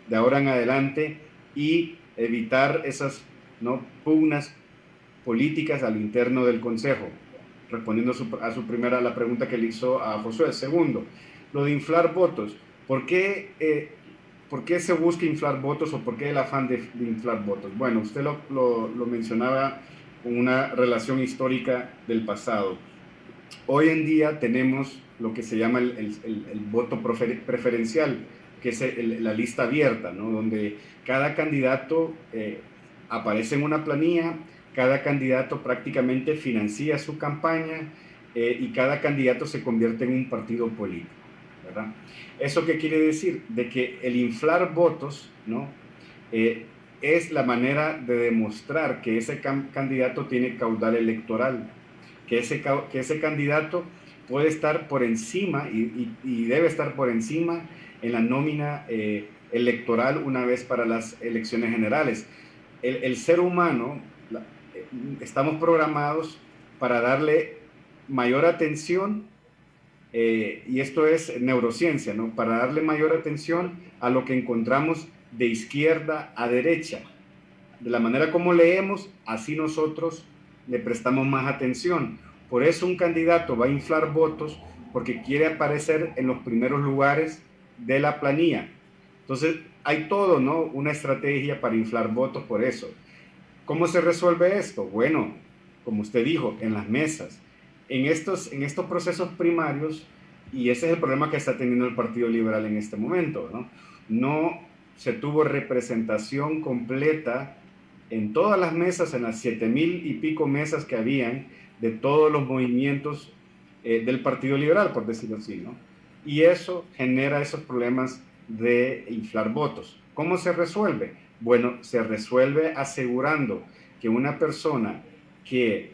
de ahora en adelante y evitar esas, ¿no?, pugnas políticas al interno del Consejo, respondiendo a la pregunta que le hizo a Josué. Segundo, lo de inflar votos. ¿Por qué se busca inflar votos o por qué el afán de inflar votos? Bueno, usted lo mencionaba con una relación histórica del pasado. Hoy en día tenemos lo que se llama el voto preferencial, que es la lista abierta, ¿no?, donde cada candidato aparece en una planilla, cada candidato prácticamente financia su campaña y cada candidato se convierte en un partido político, ¿verdad? ¿Eso qué quiere decir? De que el inflar votos, ¿no?, es la manera de demostrar que ese candidato tiene caudal electoral, que ese candidato puede estar por encima y debe estar por encima en la nómina electoral una vez para las elecciones generales. El ser humano, estamos programados para darle mayor atención, y esto es neurociencia, ¿no?, para darle mayor atención a lo que encontramos de izquierda a derecha. De la manera como leemos, así nosotros le prestamos más atención. Por eso un candidato va a inflar votos, porque quiere aparecer en los primeros lugares de la planilla. Entonces hay todo, ¿no?, una estrategia para inflar votos por eso. ¿Cómo se resuelve esto? Bueno, como usted dijo, en las mesas. En estos procesos primarios, y ese es el problema que está teniendo el Partido Liberal en este momento, ¿no? No se tuvo representación completa en todas las mesas, en las 7,000 y pico mesas que habían de todos los movimientos del Partido Liberal, por decirlo así, ¿no? Y eso genera esos problemas de inflar votos. ¿Cómo se resuelve? Bueno, se resuelve asegurando que una persona que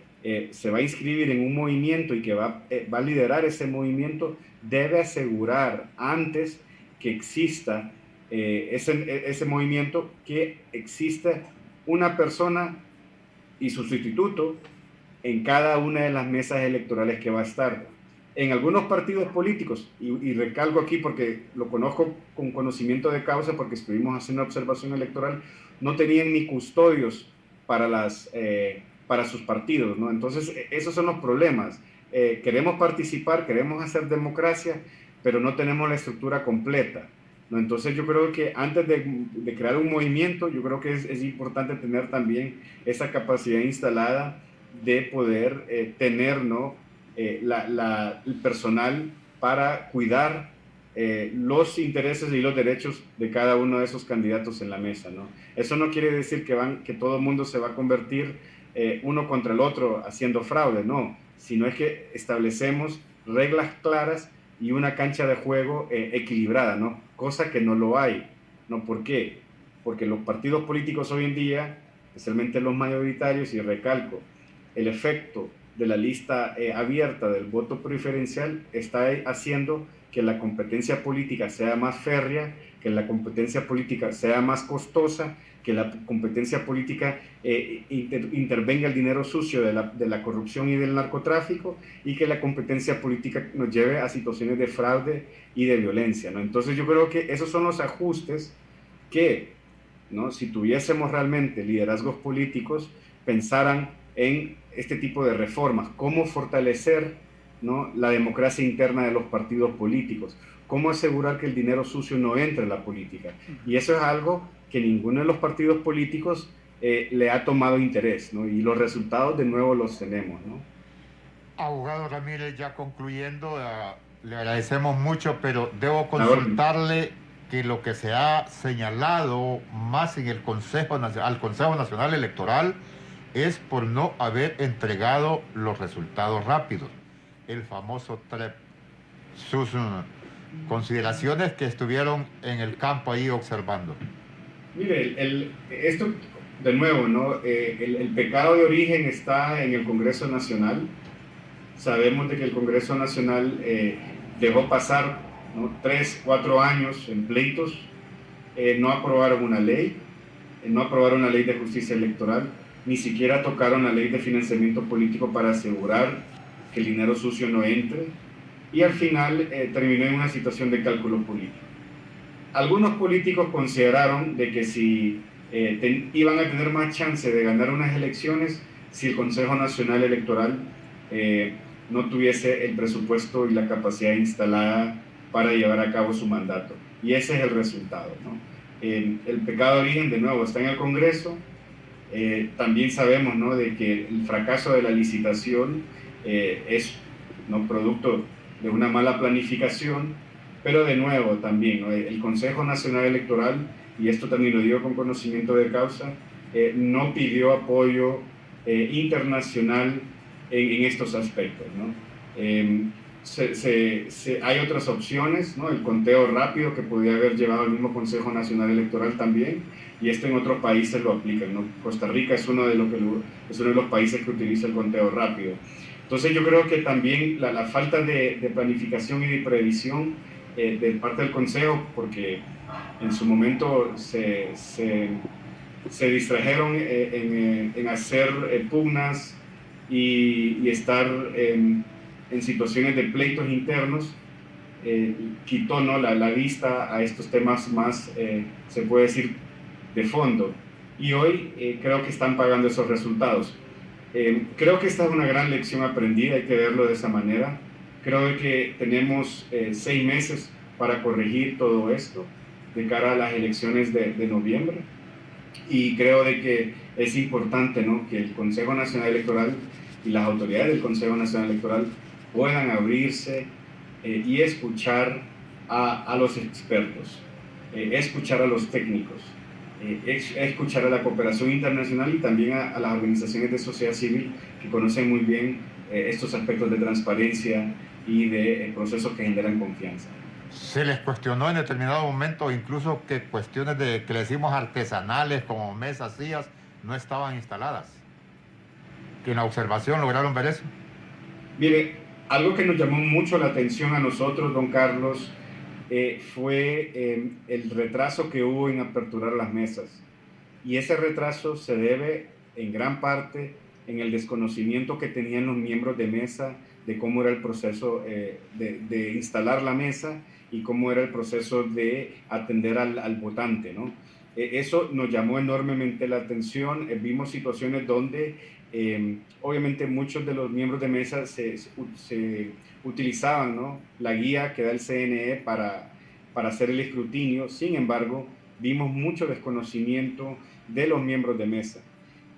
se va a inscribir en un movimiento y que va a liderar ese movimiento debe asegurar antes que exista ese movimiento, que exista una persona y su sustituto en cada una de las mesas electorales que va a estar. En algunos partidos políticos, y recalco aquí porque lo conozco con conocimiento de causa, porque estuvimos haciendo observación electoral, no tenían ni custodios para sus partidos, ¿no? Entonces, esos son los problemas. Queremos participar, queremos hacer democracia, pero no tenemos la estructura completa, ¿no? Entonces, yo creo que antes de crear un movimiento, yo creo que es importante tener también esa capacidad instalada de poder tener, ¿no?, el personal para cuidar los intereses y los derechos de cada uno de esos candidatos en la mesa, ¿no? Eso no quiere decir que todo el mundo se va a convertir uno contra el otro haciendo fraude, no, sino es que establecemos reglas claras y una cancha de juego equilibrada, ¿no? Cosa que no lo hay, ¿no? ¿Por qué? Porque los partidos políticos hoy en día, especialmente los mayoritarios, y recalco, el efecto de la lista abierta del voto preferencial está haciendo que la competencia política sea más férrea, que la competencia política sea más costosa, que la competencia política intervenga el dinero sucio de la corrupción y del narcotráfico, y que la competencia política nos lleve a situaciones de fraude y de violencia, ¿no? Entonces yo creo que esos son los ajustes que, ¿no?, si tuviésemos realmente liderazgos políticos, pensaran en este tipo de reformas, cómo fortalecer, ¿no?, la democracia interna de los partidos políticos, cómo asegurar que el dinero sucio no entre en la política. Y eso es algo que ninguno de los partidos políticos le ha tomado interés, ¿no? Y los resultados de nuevo los tenemos, ¿no? Abogado Ramírez, ya concluyendo, le agradecemos mucho, pero debo consultarle que lo que se ha señalado más en el al Consejo Nacional Electoral es por no haber entregado los resultados rápidos, el famoso TREP. Sus consideraciones, que estuvieron en el campo ahí observando. Mire, esto de nuevo, ¿no? El pecado de origen está en el Congreso Nacional. Sabemos de que el Congreso Nacional dejó pasar, ¿no?, 3, 4 años en pleitos, no aprobaron una ley, de justicia electoral, ni siquiera tocaron la ley de financiamiento político para asegurar que el dinero sucio no entre, y al final terminó en una situación de cálculo político. Algunos políticos consideraron de que si iban a tener más chance de ganar unas elecciones si el Consejo Nacional Electoral no tuviese el presupuesto y la capacidad instalada para llevar a cabo su mandato. Y ese es el resultado, ¿no? El pecado de origen, de nuevo, está en el Congreso. También sabemos, ¿no?, de que el fracaso de la licitación es, ¿no?, producto de una mala planificación, pero de nuevo también, ¿no?, el Consejo Nacional Electoral, y esto también lo digo con conocimiento de causa, no pidió apoyo internacional en estos aspectos, ¿no? Hay otras opciones, ¿no? El conteo rápido que podría haber llevado el mismo Consejo Nacional Electoral también, y esto en otros países lo aplican, ¿no? Costa Rica es uno de los países que utiliza el conteo rápido. Entonces yo creo que también la falta de planificación y de previsión de parte del Consejo, porque en su momento se distrajeron en hacer pugnas y estar en situaciones de pleitos internos, quitó, ¿no?, la vista a estos temas más, se puede decir, de fondo. Y hoy creo que están pagando esos resultados. Creo que esta es una gran lección aprendida, hay que verlo de esa manera. Creo que tenemos 6 meses para corregir todo esto de cara a las elecciones de noviembre. Y creo de que es importante, ¿no?, que el Consejo Nacional Electoral y las autoridades del Consejo Nacional Electoral puedan abrirse y escuchar a los expertos, escuchar a los técnicos, escuchar a la cooperación internacional y también a las organizaciones de sociedad civil que conocen muy bien estos aspectos de transparencia y de procesos que generan confianza. Se les cuestionó en determinado momento incluso que cuestiones que le decimos artesanales como mesas, sillas, no estaban instaladas. ¿Que en la observación lograron ver eso? Mire, algo que nos llamó mucho la atención a nosotros, don Carlos, fue el retraso que hubo en aperturar las mesas. Y ese retraso se debe en gran parte en el desconocimiento que tenían los miembros de mesa de cómo era el proceso de instalar la mesa y cómo era el proceso de atender al votante, ¿no? Eso nos llamó enormemente la atención. Vimos situaciones donde obviamente muchos de los miembros de mesa se utilizaban, ¿no?, la guía que da el CNE para hacer el escrutinio. Sin embargo, vimos mucho desconocimiento de los miembros de mesa.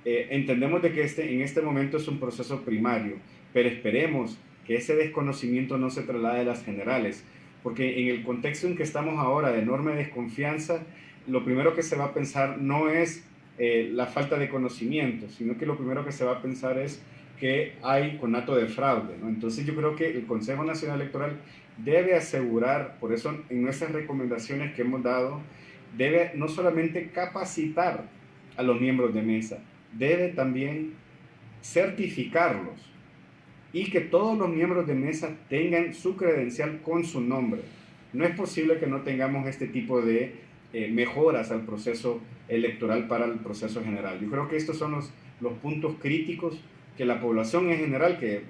Entendemos de que en este momento es un proceso primario, pero esperemos que ese desconocimiento no se traslade a las generales, porque en el contexto en que estamos ahora de enorme desconfianza, lo primero que se va a pensar no es la falta de conocimiento, sino que lo primero que se va a pensar es que hay conato de fraude, ¿no? Entonces yo creo que el Consejo Nacional Electoral debe asegurar, por eso en nuestras recomendaciones que hemos dado, debe no solamente capacitar a los miembros de mesa, debe también certificarlos y que todos los miembros de mesa tengan su credencial con su nombre. No es posible que no tengamos este tipo de mejoras al proceso electoral para el proceso general. Yo creo que estos son los puntos críticos que la población en general, que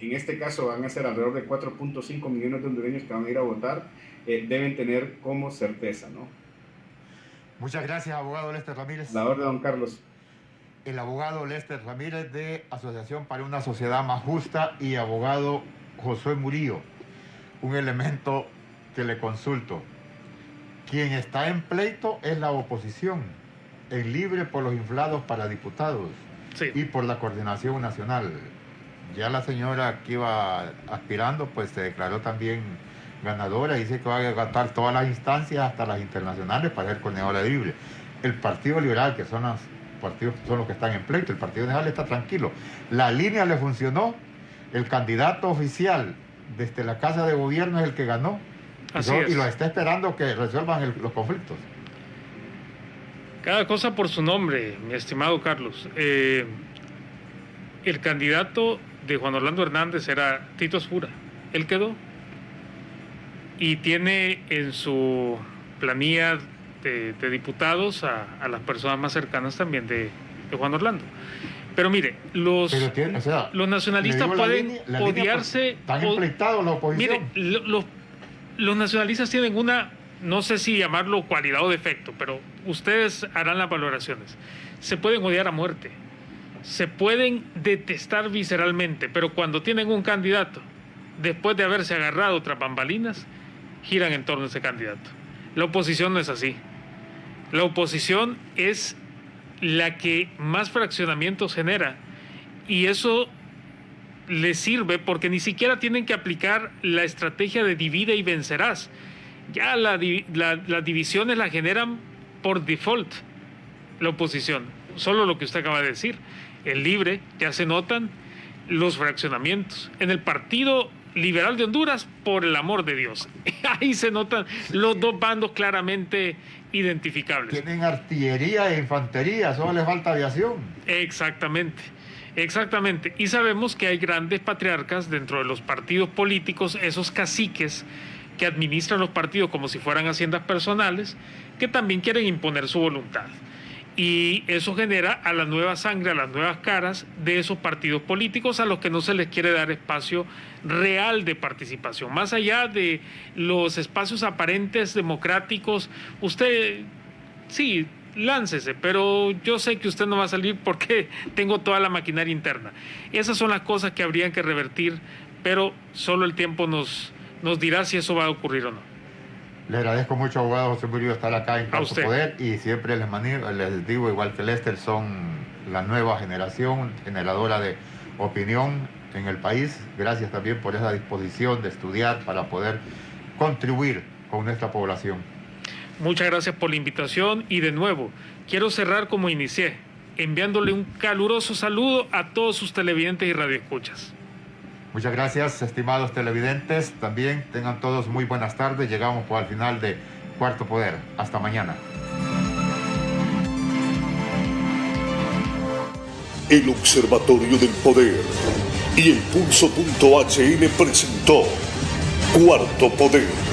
en este caso van a ser alrededor de 4.5 millones de hondureños que van a ir a votar, deben tener como certeza, ¿no? Muchas gracias, abogado Lester Ramírez. La orden, don Carlos. El abogado Lester Ramírez de Asociación para una Sociedad Más Justa y abogado Josué Murillo. Un elemento que le consulto. Quien está en pleito es la oposición, en libre por los inflados para diputados, sí, y por la coordinación nacional. Ya la señora que iba aspirando, pues se declaró también ganadora, dice que va a agotar todas las instancias, hasta las internacionales, para ser coordinadora libre. El Partido Liberal, que son los partidos que son los que están en pleito, el Partido Nacional está tranquilo. La línea le funcionó, el candidato oficial desde la Casa de Gobierno es el que ganó. Y lo está esperando que resuelvan los conflictos. Cada cosa por su nombre, mi estimado Carlos. El candidato de Juan Orlando Hernández era Tito Osura. Él quedó. Y tiene en su planilla de diputados a las personas más cercanas también de Juan Orlando. Pero mire, los nacionalistas pueden odiarse. Están empleitados la oposición. Mire, los nacionalistas tienen una no sé si llamarlo cualidad o defecto, pero ustedes harán las valoraciones. Se pueden odiar a muerte, se pueden detestar visceralmente, pero cuando tienen un candidato, después de haberse agarrado tras bambalinas, giran en torno a ese candidato. La oposición no es así. La oposición es la que más fraccionamientos genera, y eso les sirve porque ni siquiera tienen que aplicar la estrategia de divide y vencerás. Ya las divisiones las generan por default la oposición. Solo lo que usted acaba de decir. El Libre, ya se notan los fraccionamientos. En el Partido Liberal de Honduras, por el amor de Dios, ahí se notan los dos bandos claramente identificables. Tienen artillería e infantería, solo les falta aviación. Exactamente. Exactamente, y sabemos que hay grandes patriarcas dentro de los partidos políticos, esos caciques que administran los partidos como si fueran haciendas personales, que también quieren imponer su voluntad. Y eso genera a la nueva sangre, a las nuevas caras de esos partidos políticos a los que no se les quiere dar espacio real de participación. Más allá de los espacios aparentes democráticos, usted, sí, láncese, pero yo sé que usted no va a salir porque tengo toda la maquinaria interna. Esas son las cosas que habrían que revertir, pero solo el tiempo nos dirá si eso va a ocurrir o no. Le agradezco mucho, abogado José Murillo, estar acá en Cuarto Poder, y siempre les digo, igual que Lester, son la nueva generación generadora de opinión en el país. Gracias también por esa disposición de estudiar para poder contribuir con nuestra población. Muchas gracias por la invitación y de nuevo, quiero cerrar como inicié, enviándole un caluroso saludo a todos sus televidentes y radioescuchas. Muchas gracias, estimados televidentes. También tengan todos muy buenas tardes. Llegamos al final de Cuarto Poder. Hasta mañana. El Observatorio del Poder y el Pulso.hn presentó Cuarto Poder.